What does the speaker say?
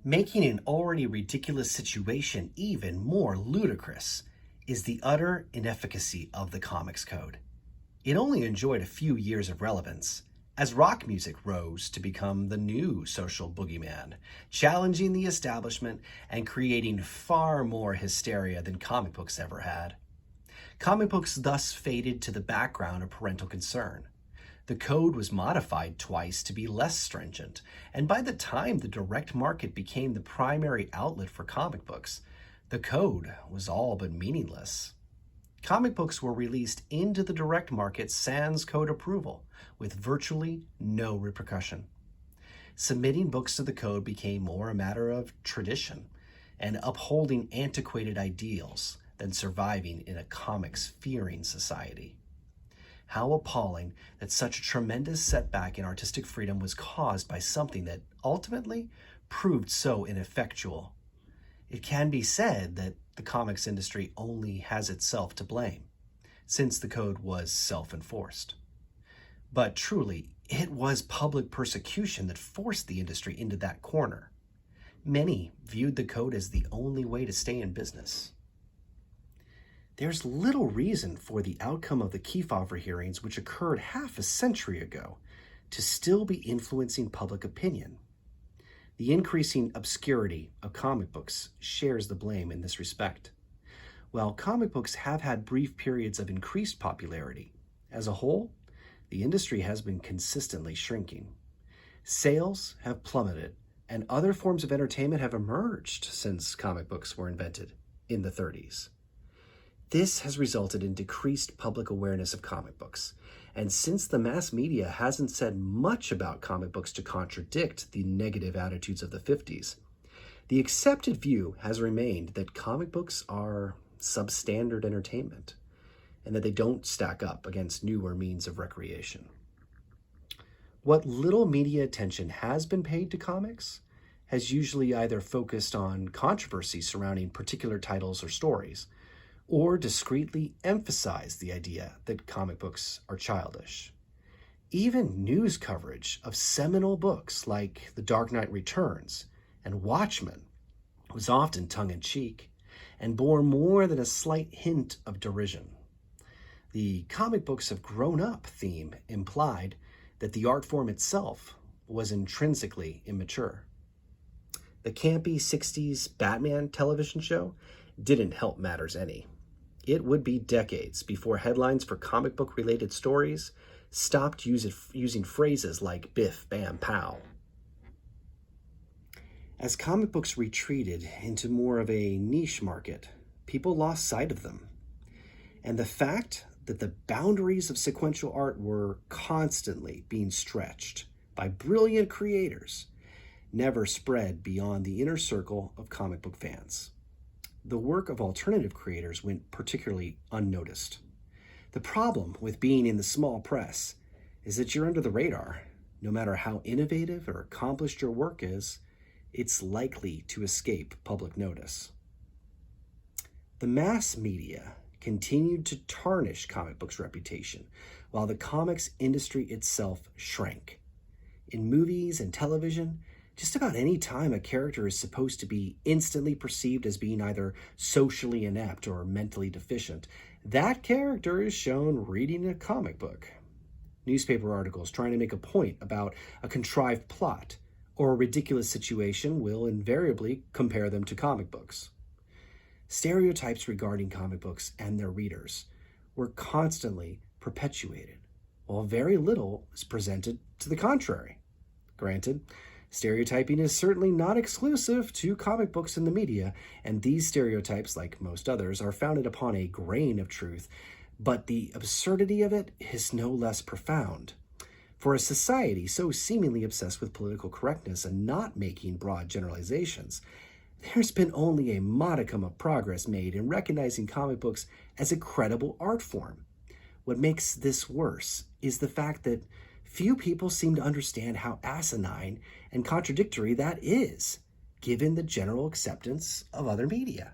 Making an already ridiculous situation even more ludicrous is the utter inefficacy of the Comics Code. It only enjoyed a few years of relevance as rock music rose to become the new social boogeyman, challenging the establishment and creating far more hysteria than comic books ever had. Comic books thus faded to the background of parental concern. The code was modified twice to be less stringent, and by the time the direct market became the primary outlet for comic books, the code was all but meaningless. Comic books were released into the direct market sans code approval, with virtually no repercussion. Submitting books to the code became more a matter of tradition and upholding antiquated ideals than surviving in a comics-fearing society. How appalling that such a tremendous setback in artistic freedom was caused by something that ultimately proved so ineffectual. It can be said that the comics industry only has itself to blame, since the code was self-enforced. But truly, it was public persecution that forced the industry into that corner. Many viewed the code as the only way to stay in business. There's little reason for the outcome of the Kefauver hearings, which occurred half a century ago, to still be influencing public opinion. The increasing obscurity of comic books shares the blame in this respect. While comic books have had brief periods of increased popularity, as a whole, the industry has been consistently shrinking. Sales have plummeted, and other forms of entertainment have emerged since comic books were invented in the 30s. This has resulted in decreased public awareness of comic books, and since the mass media hasn't said much about comic books to contradict the negative attitudes of the 50s, the accepted view has remained that comic books are substandard entertainment, and that they don't stack up against newer means of recreation. What little media attention has been paid to comics has usually either focused on controversy surrounding particular titles or stories, or discreetly emphasize the idea that comic books are childish. Even news coverage of seminal books like The Dark Knight Returns and Watchmen was often tongue-in-cheek and bore more than a slight hint of derision. The comic books have grown up theme implied that the art form itself was intrinsically immature. The campy 60s Batman television show didn't help matters any. It would be decades before headlines for comic book-related stories stopped using phrases like biff, bam, pow. As comic books retreated into more of a niche market, people lost sight of them. And the fact that the boundaries of sequential art were constantly being stretched by brilliant creators never spread beyond the inner circle of comic book fans. The work of alternative creators went particularly unnoticed. The problem with being in the small press is that you're under the radar. No matter how innovative or accomplished your work is, it's likely to escape public notice. The mass media continued to tarnish comic books' reputation, while the comics industry itself shrank. In movies and television, just about any time a character is supposed to be instantly perceived as being either socially inept or mentally deficient, that character is shown reading a comic book. Newspaper articles trying to make a point about a contrived plot or a ridiculous situation will invariably compare them to comic books. Stereotypes regarding comic books and their readers were constantly perpetuated, while very little is presented to the contrary. Granted, stereotyping is certainly not exclusive to comic books in the media, and these stereotypes, like most others, are founded upon a grain of truth, but the absurdity of it is no less profound. For a society so seemingly obsessed with political correctness and not making broad generalizations, there's been only a modicum of progress made in recognizing comic books as a credible art form. What makes this worse is the fact that few people seem to understand how asinine and contradictory that is, given the general acceptance of other media.